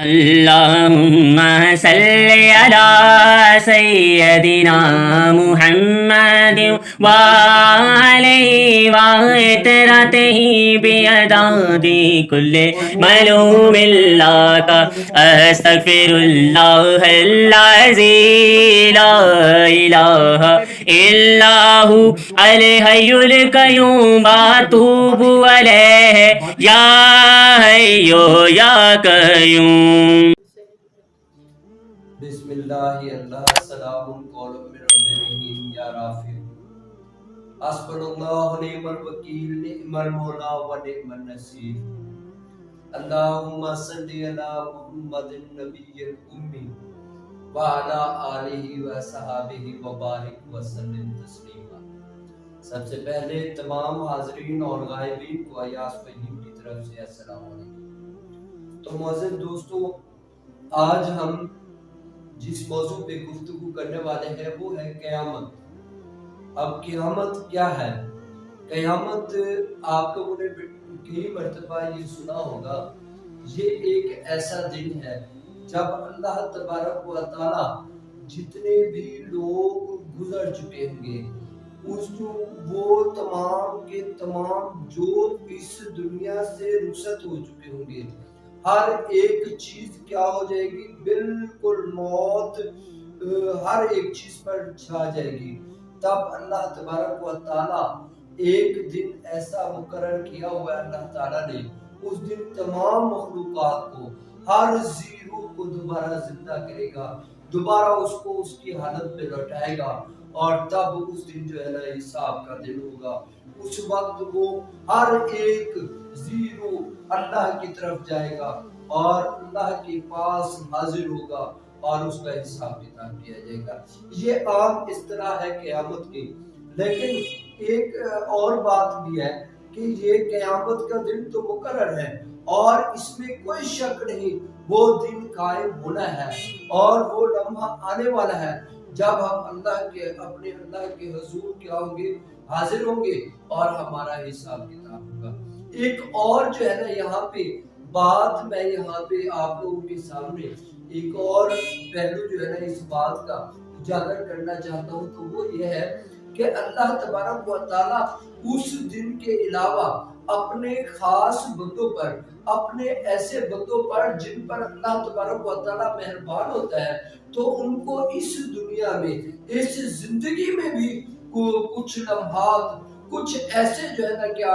اللهم صل على سيدنا محمد وعليه وعترته بعدد كل معلوم لك أستغفر الله العظيم لا إله إلا هو الحي القيوم أتوب عليه يا حي يا قيوم. بسم اللہ اللہ سلام قول من رب رحیم یا رافع حسبنا اللہ نعم الوکیل نعم المولا و نعم النصیر. اللہم صلی علی محمد النبی الامی وعلی آلہ وصحابہ وبارک وسلم تسلیما. سب سے پہلے تمام حاضرین اور غائبین کو ایاز فہیم کی طرف سے السلام علیکم. تو معزز دوستو، آج ہم جس موضوع پہ گفتگو کرنے والے ہیں وہ ہے قیامت. اب قیامت کیا ہے؟ قیامت آپ لوگوں نے کئی مرتبہ یہ سنا ہوگا، یہ ایک ایسا دن ہے جب اللہ تبارک و تعالی جتنے بھی لوگ گزر چکے ہوں گے وہ تمام کے تمام جو اس دنیا سے رخصت ہو چکے ہوں گے، ہر ایک چیز کیا ہو جائے گی؟ بالکل موت ہر ایک چیز پر چھا جائے گی. تب اللہ تبارک و تعالی ایک دن ایسا مقرر کیا ہوا ہے اللہ تعالی نے، اس دن تمام مخلوقات کو، ہر ذی روح کو دوبارہ زندہ کرے گا، دوبارہ اس کو اس کی حالت میں لوٹائے گا، اور تب اس دن جو ہے نا حساب کا دن ہوگا. اس وقت وہ ہر ایک ذی روح اللہ کی طرف جائے گا اور اللہ کے پاس حاضر ہوگا اور اس کا حساب کتاب کیا جائے گا. یہ عام اصطلاح ہے قیامت کی، لیکن ایک اور بات بھی ہے کہ یہ قیامت کا دن تو مقرر ہے اور اس میں کوئی شک نہیں، وہ دن قائم ہونا ہے اور وہ لمحہ آنے والا ہے جب ہم اپنے اللہ کے حضور کیا ہوں گے؟ حاضر ہوں گے اور ہمارا حساب کتاب ہوگا. ایک اور جو ہے نا یہاں پہ بات میں یہاں پہ آپ لوگوں کے سامنے ایک اور پہلو جو ہے نا اس بات کا اجاگر کرنا چاہتا ہوں، تو وہ یہ ہے کہ اللہ تبارک و تعالی اس دن کے علاوہ اپنے خاص بندوں پر، اپنے ایسے بندوں پر جن پر اللہ تبارک و تعالی مہربان ہوتا ہے، تو ان کو اس دنیا میں، اس زندگی میں بھی کچھ لمحات، کچھ ایسے جو ہے نا کیا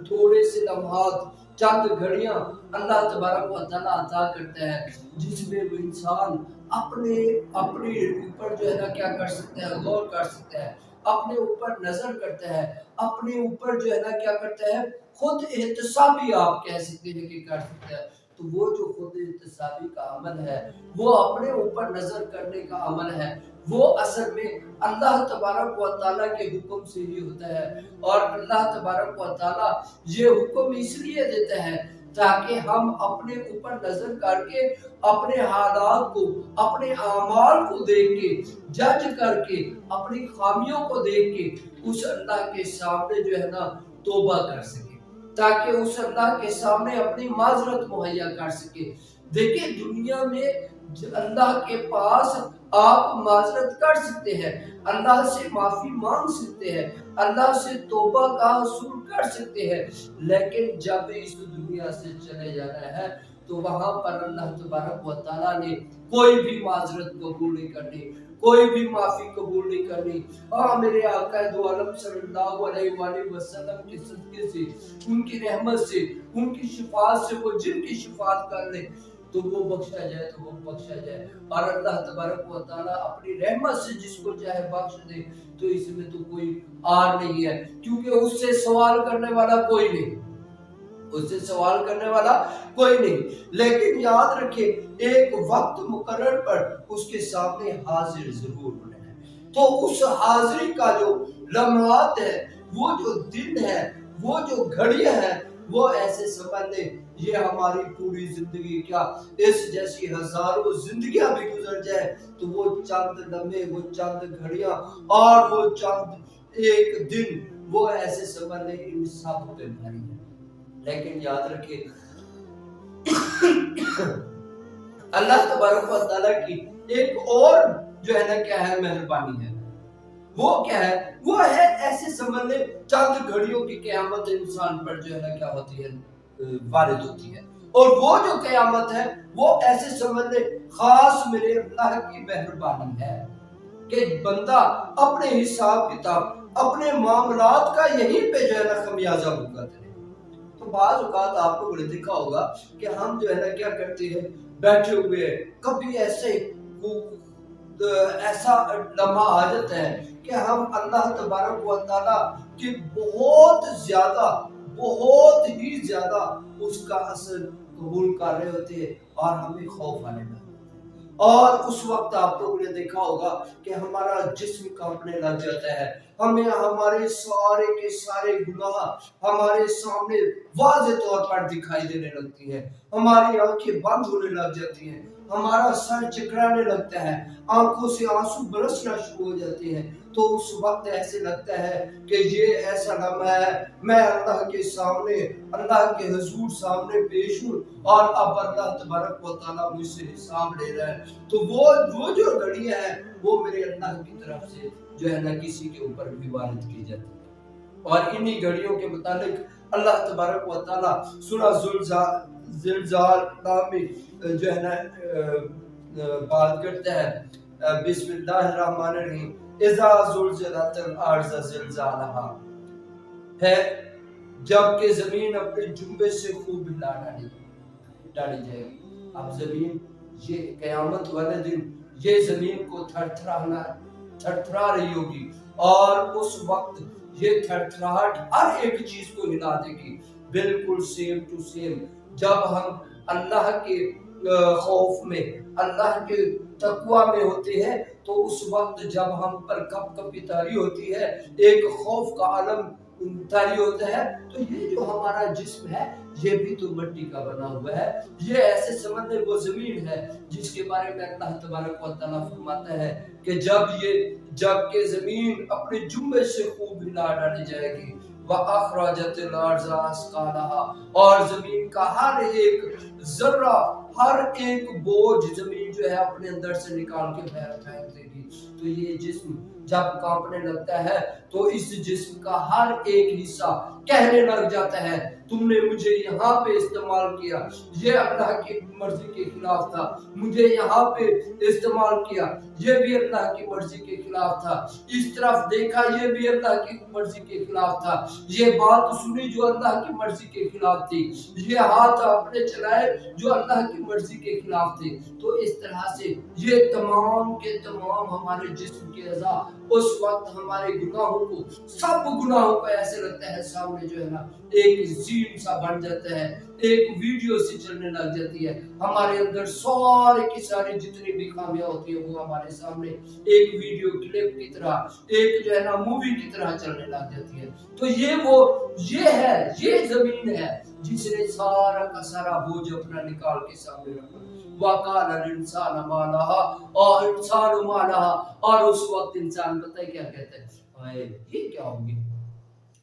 تھوڑے سے لمحات، چند گھڑیاں اللہ تبارک و تعالی عطا کرتا ہے جس میں وہ انسان اپنے اوپر جو ہے نا کیا کر سکتا ہے؟ غور کر سکتا ہے، اپنے اوپر نظر کرتا ہے، اپنے اوپر جو ہے نا کیا کرتا ہے؟ خود احتسابی آپ کہہ سکتے ہیں کہ کر سکتا ہے. تو وہ جو خود احتسابی کا عمل ہے، وہ اپنے اوپر نظر کرنے کا عمل ہے، وہ اصل میں اللہ تبارک و تعالیٰ کے حکم سے ہی ہوتا ہے. اور اللہ تبارک و تعالیٰ یہ حکم اس لیے دیتا ہے تاکہ ہم اپنے اوپر نظر کر کے اپنے حالات کو، اپنے اعمال کو دیکھ کے، جج کر کے، اپنی خامیوں کو دیکھ کے اس اللہ کے سامنے جو ہے نا توبہ کر سکے، تاکہ اس اللہ کے سامنے اپنی معذرت مہیا کر سکے. دیکھیں دنیا میں اللہ کے پاس آپ معذرت کر سکتے ہیں، اللہ سے معافی مانگ سکتے ہیں، اللہ سے توبہ کا حصول کر سکتے ہیں، لیکن جب اس دنیا سے چلے جانا ہے تو وہاں پر اللہ تبارک و تعالیٰ نے کوئی بھی معذرت قبول نہیں کرنی، کوئی بھی معافی قبول نہیں کرنی. میرے آقا دو عالم صلی اللہ علیہ وآلہ وسلم کے صدقے سے، ان کی رحمت سے، ان کی شفاعت سے، وہ جن کی شفاعت کر لے تو وہ بخشا جائے، تو وہ بخشا جائے. اور اللہ تبارک و تعالیٰ اپنی رحمت سے جس کو چاہے بخش دے. تو اس میں تو کوئی آر نہیں ہے، کیونکہ اس سے سوال کرنے والا کوئی نہیں، اس سے سوال کرنے والا کوئی نہیں. لیکن یاد رکھے ایک وقت مقرر پر اس کے سامنے حاضر ضرور ہونا ہے. تو اس حاضری کا جو لمحات ہے، وہ جو دن ہے، وہ جو گھڑیاں ہیں، وہ ایسے سمجھ لیں یہ ہماری پوری زندگی کیا اس جیسی ہزاروں زندگیاں بھی گزر جائے تو وہ چند لمحے، وہ چند گھڑیاں اور وہ چند ایک دن، وہ ایسے سمجھ لیں ان سب پہ بھاری ہے. لیکن یاد رکھے اللہ تبارک و تعالیٰ کی ایک اور جو ہے نا کیا ہے مہربانی ہے، وہ کیا ہے؟ وہ ہے ایسے سمجھ لیں چند گھڑیوں کی قیامت انسان پر جو ہے نا کیا ہوتی ہے وارد ہوتی ہے، اور وہ جو قیامت ہے وہ ایسے سمجھ لیں خاص میرے اللہ کی مہربانی ہے کہ بندہ اپنے حساب کتاب اپنے معاملات کا یہیں پہ جو ہے نا خمیازہ بھگتتے ہیں۔ تو بعض اوقات آپ لوگوں نے دیکھا ہوگا کہ ہم جو ہے نا کیا کرتے ہیں، بیٹھے ہوئے کبھی ایسا لمحہ آ جاتا ہے کہ ہم اللہ تبارک و تعالیٰ کی بہت ہی زیادہ اس کا اثر قبول کر رہے ہوتے ہیں اور ہمیں خوف آنے لگتا ہے، اور اس وقت آپ لوگوں نے دیکھا ہوگا کہ ہمارا جسم کانپنے لگ جاتا ہے، ہمیں ہمارے سارے کے سارے گناہ ہمارے سامنے واضح طور پر دکھائی دینے لگتی ہیں، ہماری آنکھیں بند ہونے لگ جاتی ہیں، ہمارا سر چکرانے لگتا ہے، آنکھوں سے آنسو برسنا شروع ہو جاتے ہیں۔ تو اس وقت ایسے لگتا ہے کہ یہ ایسا لمحہ ہے میں اللہ کے سامنے، اللہ کے حضور سامنے پیش ہوں اور اب اللہ تبارک و تعالیٰ مجھ سے حساب لے رہا ہے۔ تو وہ جو گھڑیاں ہیں وہ میرے اللہ کی طرف سے جو ہے نا کسی کے اوپر بھی وارد کی جاتی ہے، اور انہی گھڑیوں کے متعلق اللہ تبارک و تعالیٰ سورہ زلزال نامی جو ہے نا بات کرتا ہے، بسم اللہ الرحمن الرحیم، اذا زلزلت الارض زلزالہا، ہے جب کہ زمین اپنے جنبے سے خوب ہلا ڈالی جائے گی۔ اب زمین یہ قیامت والے دن یہ زمین کو تھرتھرا رہی ہوگی، اور اس وقت یہ تھرتھراہٹ ہر ایک چیز کو ہلا دے گی، بالکل سیم ٹو سیم۔ جب ہم اللہ کے خوف میں، اللہ کے تقوی میں ہوتے ہیں تو اس وقت جب ہم پر کپ کپی طاری ہوتی ہے، ایک خوف کا عالم طاری ہوتا ہے، تو یہ جو ہمارا جسم ہے یہ بھی تو مٹی کا بنا ہوا ہے، یہ ایسے سمجھ لیں وہ زمین ہے جس کے بارے میں اللہ تبارک و تعالیٰ فرماتا ہے کہ جب کہ زمین اپنے جنبے سے خوب ہلا ڈالی جائے گی، وَأَخْرَجَتِ الْأَرْضُ أَثْقَالَهَا، اور زمین کا ہر ایک ذرہ، ہر ایک بوجھ زمین جو ہے اپنے اندر سے نکال کے باہر پھینک دے گی۔ تو یہ جسم جب کانپنے لگتا ہے تو اس جسم کا ہر ایک حصہ کہنے لگ جاتا ہے تم نے مجھے یہاں پہ استعمال کیا، یہ اللہ کی مرضی کے خلاف تھا، مجھے یہاں پہ استعمال کیا، یہ بھی اللہ کی مرضی کے خلاف تھا، اس طرف دیکھا یہ بھی اللہ کی مرضی کے خلاف تھا، یہ بات سنی جو اللہ کی مرضی کے خلاف تھی، یہ ہاتھ اپنے چلائے جو اللہ کی مرضی کے خلاف تھے۔ تو اس طرح سے یہ تمام کے تمام ہمارے جسم کے اعضاء اس وقت ہمارے گناہوں کو، سب گناہوں کو ایسے لگتا ہے سامنے جو ہے نا ایک سین سا بن جاتا ہے، ایک ویڈیو سی چلنے لگ جاتی ہے، ہمارے اندر سارے کی ساری جتنی بھی خامیاں ہوتی ہیں وہ ہمارے سامنے ایک ویڈیو کلپ کی طرح، ایک جو ہے نا مووی کی طرح چلنے لگ جاتی ہے۔ تو یہ زمین ہے جس نے سارا کا سارا بوجھ اپنا نکال کے سامنے رکھا، وَقَالَ الْإِنسَانُ مَا لَهَا، اور انسان مَا لَهَا، اور اس وقت انسان پتہ ہے کیا کہتا ہے، یہ کیا ہوں گے،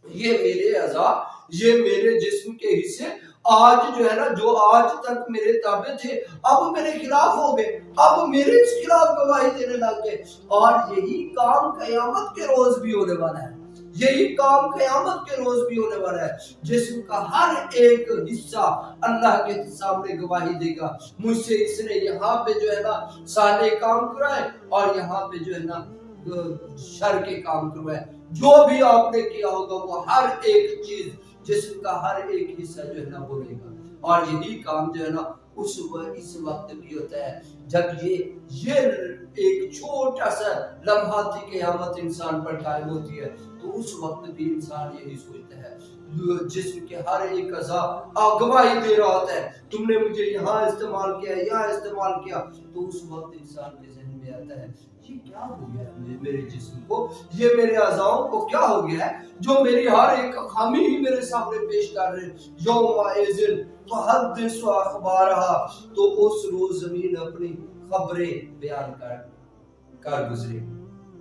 یہ میرے اعضاء، یہ میرے جسم کے حصے آج جو ہے نا جو آج تک میرے تابع تھے اب میرے خلاف ہو گئے، اب میرے خلاف گواہی دینے لگ گئے، اور یہی کام قیامت کے روز بھی ہونے والا ہے، یہی کام قیامت کے روز بھی ہونے والا ہے۔ جسم کا ہر ایک حصہ اللہ کے سامنے گواہی دے گا، مجھ سے اس نے یہاں پہ جو ہے نا صالح کام کرائے اور یہاں پہ جو ہے نا شر کے کام کروائے، جو بھی آپ نے کیا ہوگا وہ ہر ایک چیز جسم کا ہر ایک حصہ جو ہے نا بولے گا۔ اور یہی کام جو ہے نا اس وقت بھی ہوتا ہے جب یہ ایک چھوٹا سا لمحاتی قیامت انسان پر قائم ہوتی ہے، تو اس وقت بھی انسان یہی سوچتا ہے، جسم کے ہر ایک اعضاء گواہی دے رہا ہوتا ہے تم نے مجھے یہاں استعمال کیا، یہاں استعمال کیا، تو اس وقت انسان کے ذہن میں آتا ہے یہ کیا ہو گیا ہے میرے جسم کو، یہ میرے اعضاء کو کیا ہو گیا ہے جو میری ہر ایک خامی ہی میرے سامنے پیش کر رہے ہیں۔ یومئذ تحدث اخبارہا، تو اس روز زمین اپنی خبریں بیان کر گزرے،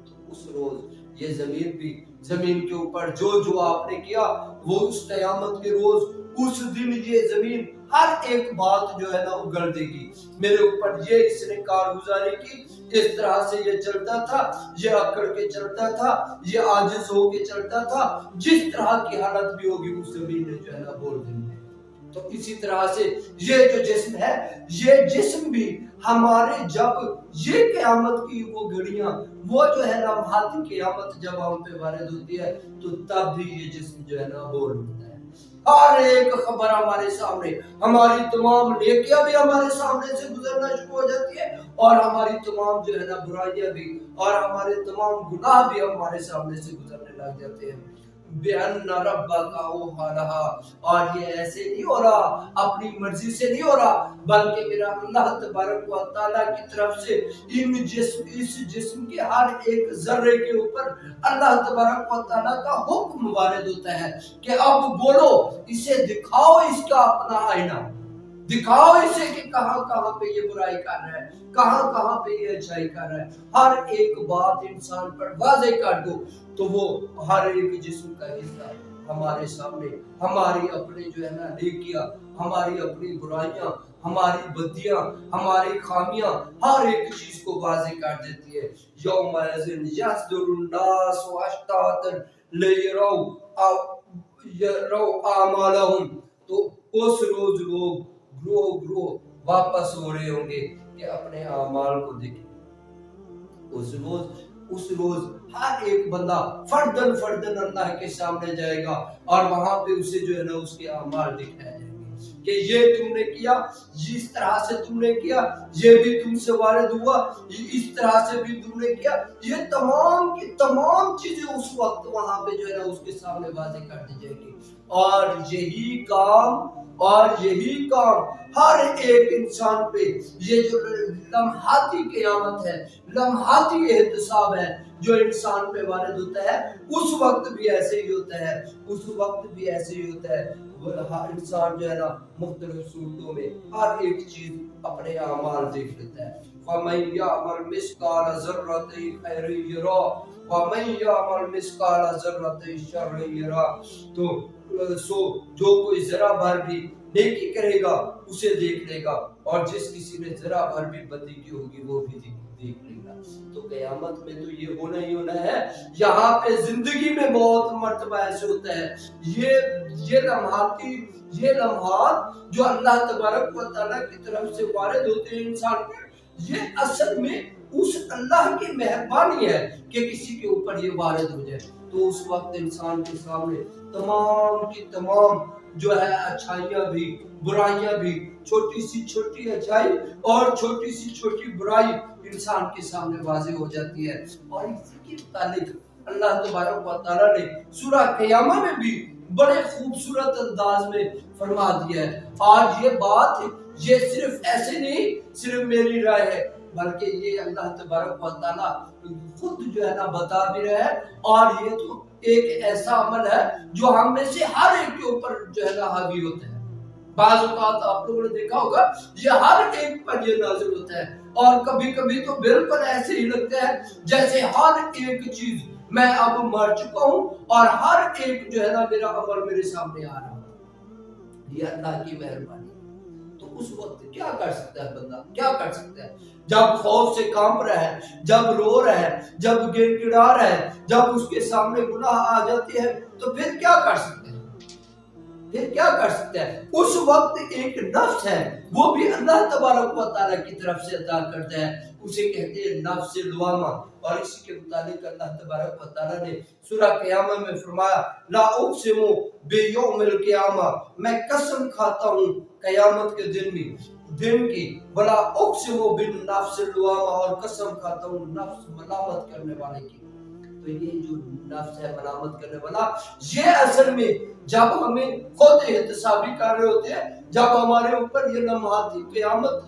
تو اس روز یہ زمین بھی، زمین کے اوپر جو آپ نے کیا وہ اس قیامت کے روز اس دن یہ زمین ہر ایک بات جو ہے نا اگل دے گی. میرے اوپر یہ اس نے کارگزاری کی, اس طرح سے یہ چلتا تھا, یہ اکڑ کے چلتا تھا, یہ عاجز ہو کے چلتا تھا, جس طرح کی حالت بھی ہوگی اس زمین نے جو ہے نا بول دیں گے. تو اسی طرح سے یہ جو جسم ہے, یہ جسم بھی ہمارے جب یہ قیامت کی وہ گھڑیاں, وہ جو ہے لمحاتی قیامت جب ہم پہ وارد ہوتی ہے, تو تب بھی یہ جسم جو ہے نا بول اٹھتا ہے. ہر ایک خبر ہمارے سامنے, ہماری تمام نیکیاں بھی ہمارے سامنے سے گزرنا شروع ہو جاتی ہے, اور ہماری تمام جو ہے نا برائیاں بھی, اور ہمارے تمام گناہ بھی ہمارے سامنے سے گزرنے لگ جاتے ہیں. بِأَنَّ رَبَّكَ أَوْحَىٰ لَهَا, اور یہ ایسے نہیں ہو رہا, اپنی مرضی سے نہیں ہو رہا, بلکہ میرا اللہ تبارک و تعالیٰ کی طرف سے اس جسم کے ہر ایک ذرے کے اوپر اللہ تبارک و تعالیٰ کا حکم وارد ہوتا ہے کہ اب بولو, اسے دکھاؤ اس کا اپنا آئینہ, دکھاؤ اسے کہ کہاں کہاں پہ یہ برائی کر رہا ہے, کہاں کہاں پہ یہ اچھائی کر رہا ہے. ہر ایک بات انسان پر واضح کر دو, تو وہ ہر ایک جسم کا حصہ ہمارے سامنے, ہماری اپنی جو ہے نا نیکیاں, ہماری اپنی برائیاں, ہماری بدیاں, ہماری خامیاں, ہر ایک چیز کو واضح کر دیتی ہے. یومئذ یصدر الناس اشتاتا لیروا اعمالهم, تو اس روز لوگ گروہ گروہ واپس ہو رہے ہوں گے کہ اپنے اعمال کو دیکھیں. اس روز ہر ایک بندہ فردن فردن اللہ کے سامنے جائے گا, اور وہاں پہ اسے جو ہے نا اس کے اعمال دکھائے جائیں گے کہ یہ تم نے کیا, جس طرح سے تم نے کیا, یہ بھی تم سے وارد ہوا, اس طرح سے بھی تم نے کیا. یہ تمام کی تمام چیزیں اس وقت وہاں پہ جو ہے نا اس کے سامنے واضح کر دی جائے گی. اور یہی کام ہر ایک انسان پہ, یہ جو لمحاتی قیامت ہے, لمحاتی احتساب ہے جو انسان پہ وارد ہوتا ہے, اس وقت بھی ایسے ہی ہوتا ہے, اس وقت بھی ایسے ہی ہوتا ہے. ہر انسان جو ہے نا مختلف صورتوں میں ہر ایک چیز اپنے اعمال دیکھ لیتا ہے. وَمَن يَعْمَلْ مِثْقَالَ ذَرَّةٍ خَيْرًا يَرَهُ وَمَن يَعْمَلْ مِثْقَالَ ذَرَّةٍ شَرًّا يَرَهُ. تو جو کوئی ذرا بھر بھی نیکی کرے گا اسے دیکھ لے گا, اور جس کسی نے ذرا بھر بھی بدی کی ہوگی وہ بھی دیکھ لے گا. تو قیامت میں تو یہ ہونا ہی ہونا ہے. یہاں پہ زندگی میں بہت مرتبہ ایسے ہوتا ہے, یہ لمحات جو اللہ تبارک و تعالیٰ کی طرف سے وارد ہوتے ہیں انسان پر, یہ اصل میں اس اللہ کی مہربانی ہے کہ کسی کے اوپر یہ وارد ہو جائے. تو اس وقت انسان کے سامنے تمام کی تمام جو ہے اچھائیاں بھی برائیاں بھی, چھوٹی سی چھوٹی اچھائی اور چھوٹی سی چھوٹی برائی انسان کے سامنے واضح ہو جاتی ہے. اور اسی کے متعلق اللہ تبارک و تعالیٰ نے سورہ قیامہ میں بھی بڑے خوبصورت انداز میں فرما دیا ہے. آج یہ بات یہ صرف ایسے نہیں صرف میری رائے ہے, بلکہ یہ اللہ تبارک و تعالیٰ خود جو ہے نا بتا بھی رہا ہے, اور یہ تو ایک ایسا عمل ہے جو ہم میں سے ہر ایک کے اوپر جو ہے نا حاوی ہوتا ہے. بعض اوقات آپ لوگوں نے دیکھا ہوگا یہ ہر ایک پر یہ نازل ہوتا ہے, اور کبھی کبھی تو بالکل ایسے ہی لگتا ہے جیسے ہر ایک چیز میں اب مر چکا ہوں اور ہر ایک جو ہے نا میرا عمل میرے سامنے آ رہا ہے. یہ اللہ کی مہربانی. تو اس وقت کیا کر سکتا ہے بندہ, کیا کر سکتا ہے جب خوف سے کانپ رہا ہے, جب رو رہا ہے, جب گڑ گڑا رہا ہے, جب اس کے سامنے گناہ آ جاتے ہیں, تو پھر کیا کر سکتے ہیں, پھر کیا کر سکتے ہیں. اس وقت ایک نفس ہے وہ بھی اللہ تبارک و تعالیٰ کی طرف سے عطا کرتا ہے, اسے کہتے ہیں نفس لوامہ. اور اسی کے متعلق اللہ تبارک و تعالیٰ نے سورہ قیامہ میں فرمایا لا اقسم بیوم القیامہ, میں قسم کھاتا ہوں قیامت کے دن کی, ولا اقسم بالنفس اللوامہ, اور قسم کھاتا ہوں نفس ملامت کرنے والے کی. تو یہ جو نفس ہے ملامت کرنے والا, یہ اصل میں جب ہمیں خود احتسابی کر رہے ہوتے ہیں, جب ہمارے اوپر یہ لمحاتی قیامت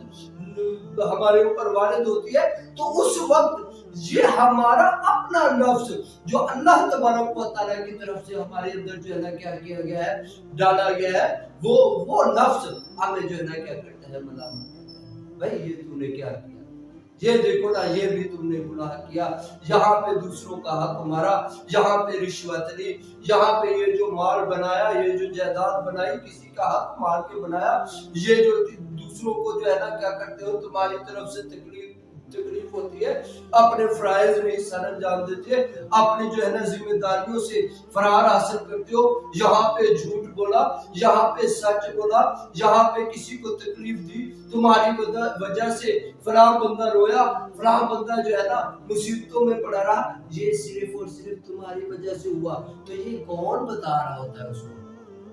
ہمارے اوپر وارد ہوتی ہے, تو اس وقت یہ ہمارا اپنا نفس جو اللہ تبارک و تعالیٰ کی طرف سے ہمارے اندر جو ہے نا کیا کیا گیا ہے, ڈالا گیا ہے, وہ نفس ہمیں جو ہے نا کیا کرتا ہے, ملامت کرتا ہے. بھائی یہ تو نے کیا کیا, یہ دیکھو نا یہ بھی تم نے گناہ کیا، یہاں پہ دوسروں کا حق مارا، یہاں پہ رشوت لی، یہاں پہ یہ جو مال بنایا، یہ جو جائیداد بنائی کسی کا حق مار کے بنایا، یہ جو دوسروں کو جو ہے نا کیا کرتے ہو، تمہاری طرف سے تکلیف ہوتی ہے، اپنے فرائض نہیں سر انجام دیتے، اپنی جو ہے نا ذمہ داریوں سے فرار حاصل کرتے ہو، یہاں پہ جھوٹ بولا، یہاں پہ سچ بولا، یہاں پہ کسی کو تکلیف دی، تمہاری وجہ سے فلاں بندہ رویا، فلاں بندہ جو ہے نا مصیبتوں میں پڑا رہا، یہ صرف اور صرف تمہاری وجہ سے ہوا۔ تو یہ کون بتا رہا ہوتا ہے اس وقت؟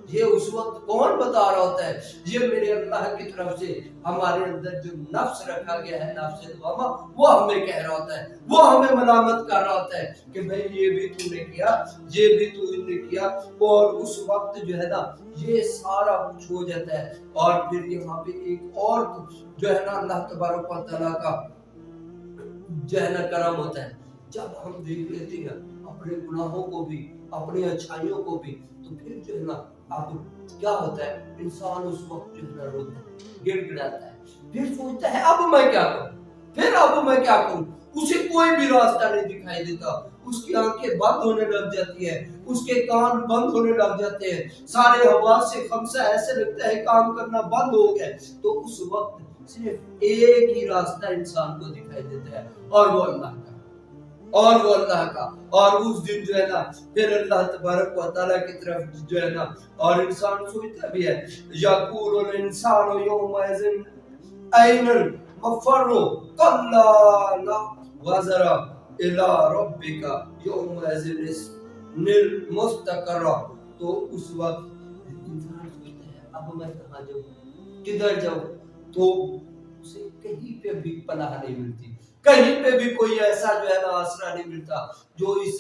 یہ اس وقت کون بتا رہا ہوتا ہے؟ یہ میرے اللہ کی طرف سے ہمارے اندر جو نفس رکھا گیا ہے، نفس لوامہ، وہ ہمیں کہہ رہا ہوتا ہے، وہ ہمیں ملامت کر رہا ہوتا ہے کہ بھئی یہ بھی تو نے کیا، یہ بھی تو نے کیا، اور اس وقت جو ہے نا یہ سارا کچھ ہو جاتا ہے۔ اور پھر یہاں پہ ایک اور جو ہے نا اللہ تبارک و تعالیٰ کا جو ہے نا کرم ہوتا ہے، جب ہم دیکھ لیتے ہیں اپنے گناہوں کو بھی، اپنی اچھائیوں کو بھی، تو پھر جو ہے نا اب کیا ہوتا ہے، انسان اس وقت جو ہے نا روتا ہے، گڑ گڑاتا ہے، پھر سوچتا ہے اب میں کیا کروں، پھر اب میں کیا کروں، اسے کوئی بھی راستہ نہیں دکھائی دیتا، اس کی آنکھیں بند ہونے لگ جاتی ہیں، اس کے کان بند ہونے لگ جاتے ہیں، سارے حواس سے خمسہ ایسے لگتا ہے کام کرنا بند ہو گیا۔ تو اس وقت صرف ایک ہی راستہ انسان کو دکھائی دیتا ہے، اور وہ اللہ کا، اور وہ اللہ کا۔ اور اس دن جو ہے نا پھر اللہ تبارک و تعالیٰ کی طرف جو ہے نا، اور انسان سوچتا بھی ہے، یقول الانسان یومئذ این المفر کلا لا وزر الی ربک یومئذ المستقر۔ تو اس وقت انسان سوچتا ہے اب میں کہاں جاؤں، کدھر جاؤں، تو اسے کہیں پہ بھی پناہ نہیں ملتی، کہیں پہ بھی کوئی ایسا جو ہے نا آسرا نہیں ملتا جو اس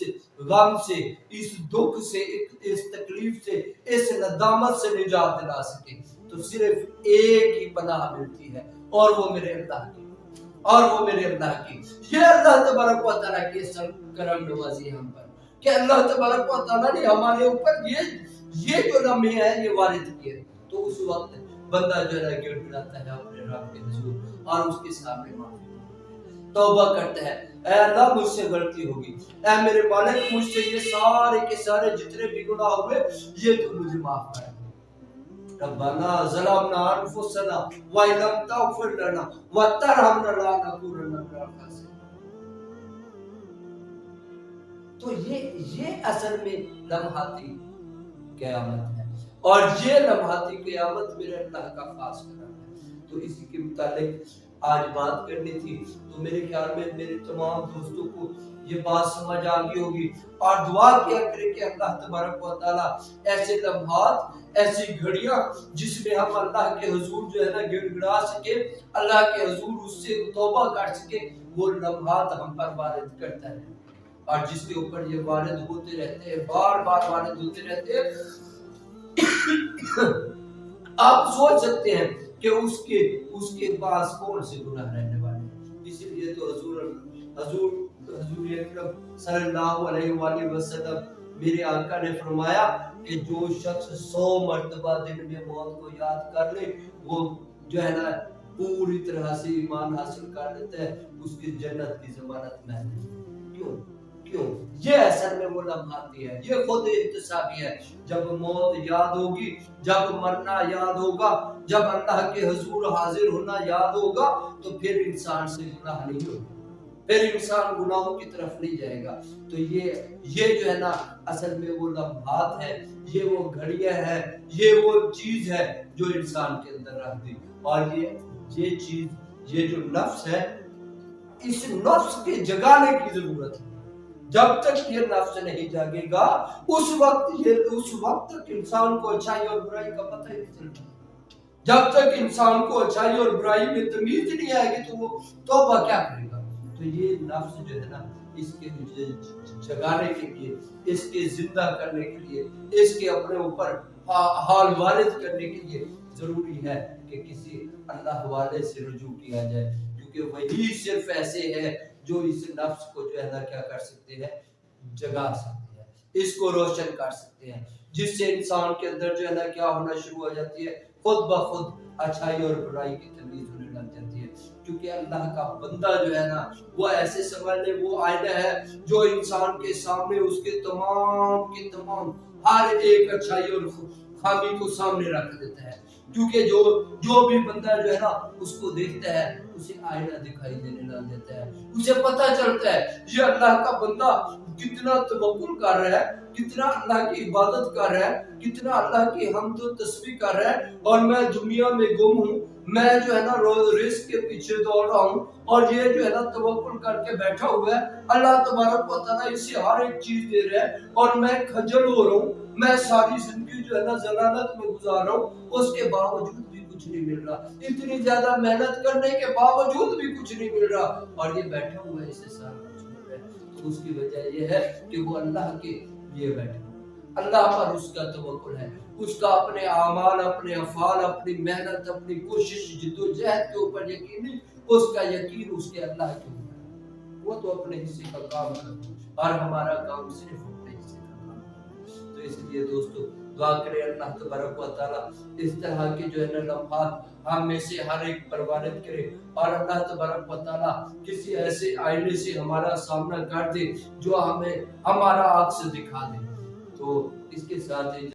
غم سے، اس دکھ سے، اس تکلیف سے، اس ندامت سے نجات دلا سکے۔ تو صرف ایک ہی پناہ ملتی ہے، اور وہ میرے اللہ کی، اور وہ میرے اللہ کی۔ یہ اللہ تبارک و تعالیٰ کی کرم نوازی ہم پر، کہ اللہ تبارک و تعالیٰ نے ہمارے اوپر یہ جو لمحے ہیں یہ وارد کیے۔ تو اس وقت بندہ جو ہے گڑ گڑاتا ہے اپنے رب کے حضور، اور اس کے سامنے معافی توبہ کرتا ہے، اے اللہ مجھ سے غلطی ہوگی، اے میرے مالک مجھ سے یہ سارے کے سارے جتنے بھی گناہ ہوئے یہ تو مجھے معاف کر۔ ربنا ظلمنا انفسنا وان لم تغفر لنا وترحمنا لنکونن من الخاسرین۔ تو یہ اصل میں لمحاتی قیامت ہے، اور یہ لمحاتی قیامت میرے اللہ کا خاص کرم ہے۔ تو اسی کے متعلق آج بات کرنی تھی، تو میرے خیال میں میرے تمام دوستوں کو یہ بات سمجھ آ گئی ہوگی، اور دعا کیا کریں کہ اللہ تبارک و تعالیٰ ایسے لمحات، ایسی گھڑیاں جس میں ہم اللہ کے حضور جو ہے نا گڑ گڑا سکے، اللہ کے حضور اس سے توبہ کر سکے، وہ لمحات ہم پر وارد کرتا ہے، اور جس کے اوپر یہ وارد ہوتے رہتے ہیں، بار بار وارد ہوتے رہتے ہیں۔ آپ سوچ سکتے ہیں کہ اس کے پاس کون سے گناہ رہنے والے ہیں۔ اسی لیے تو حضور اکرم صلی اللہ علیہ وآلہ وسلم میرے آقا نے فرمایا کہ جو شخص 100 مرتبہ دن میں موت کو یاد کر لے، وہ جو ہے نا پوری طرح سے ایمان حاصل کر لیتا ہے، اس کی جنت کی ضمانت محفوظ ہے۔ کیوں؟ یہ اصل میں وہ لمحاتی ہے، یہ خود احتسابی ہے۔ جب موت یاد ہوگی، جب مرنا یاد ہوگا، جب اللہ کے حضور حاضر ہونا یاد ہوگا، تو پھر انسان سے گناہ نہیں ہوگا، پھر انسان گناہوں کی طرف نہیں جائے گا۔ تو یہ جو ہے نا اصل میں وہ لمحات ہے، یہ وہ گھڑیاں ہیں، یہ وہ چیز ہے جو انسان کے اندر رکھ دی۔ اور یہ چیز، یہ جو نفس ہے، اس نفس کے جگانے کی ضرورت ہے۔ جب تک یہ نفس نہیں جاگے گا، اس وقت تک انسان کو اچھائی اور برائی کا پتہ ہی نہیں چلتا۔ جب تک انسان کو اچھائی اور برائی میں تمیز نہیں آئے گی تو وہ توبہ کیا کرے گا؟ تو یہ نفس جو ہے نا، اس کے جگانے کے لیے، اس کے زندہ کرنے کے لیے، اس کے اپنے اوپر حال وارد کرنے کے لیے ضروری ہے کہ کسی اللہ والے سے رجوع کیا جائے، کیونکہ وہی صرف ایسے ہے جو اس نفس کو جو ہے نا کیا کر سکتے ہیں، جگا سکتے ہیں، اس کو روشن کر سکتے ہیں، جس سے انسان کے اندر جو ہے نا کیا ہونا شروع ہو جاتی ہے، خود بخود اچھائی اور برائی کی تمیز ہونے لگ جاتی ہے۔ کیونکہ اللہ کا بندہ جو ہے نا وہ ایسے سمجھ لے وہ آئینہ ہے جو انسان کے سامنے اس کے تمام کے تمام ہر ایک اچھائی اور خامی کو سامنے رکھ دیتا ہے، کیونکہ جو بھی بندہ جو ہے نا اس کو دیکھتا ہے اسے آئینہ دکھائی دینے لگ دیتا ہے، اسے پتہ چلتا ہے یہ اللہ کا بندہ کتنا توکل کر رہا ہے، کتنا اللہ کی عبادت کر رہا ہے، کتنا اللہ کی حمد و تسبیح کر رہا ہے، اور میں دنیا میں گم ہوں، میں جو ہے نا رزق کے پیچھے دوڑ رہا ہوں، اور یہ جو ہے نا توکل کر کے بیٹھا ہوا ہے، اللہ تبارک و تعالیٰ اسے ہر ایک چیز دے رہا ہے، اور میں کھجل ہو رہا ہوں، میں ساری زندگی جو ہے نا ذلالت میں گزار رہا ہوں، اس کے باوجود بھی کچھ نہیں مل رہا، اتنی زیادہ محنت کرنے کے باوجود بھی کچھ نہیں مل رہا، اور یہ بیٹھا ہوا ہے اسے سارا کچھ مل رہا ہے۔ تو اس کی وجہ یہ ہے کہ وہ اللہ کے لیے بیٹھا، اللہ پر اس کا توکل ہے، اس کا اپنے اعمال، اپنے افعال، اپنی محنت، اپنی کوشش، جدوجہد کے اوپر یقین نہیں، اس کا یقین اس کے اللہ کے اوپر ہے۔ وہ تو اپنے حصے کا کام کرتا ہے اور ہمارا کام صرف اپنے حصے کا کام ہے۔ تو اس لیے دوستو دعا کرے اللہ تبارک و تعالیٰ اس طرح کے جو ہے نا لمحات ہم میں سے ہر ایک پر وارد کرے، اور اللہ تبارک و تعالیٰ کسی ایسے آئینے سے ہمارا سامنا کر دے جو ہمیں ہمارا عکس دکھا دے۔ تو اس کے ساتھ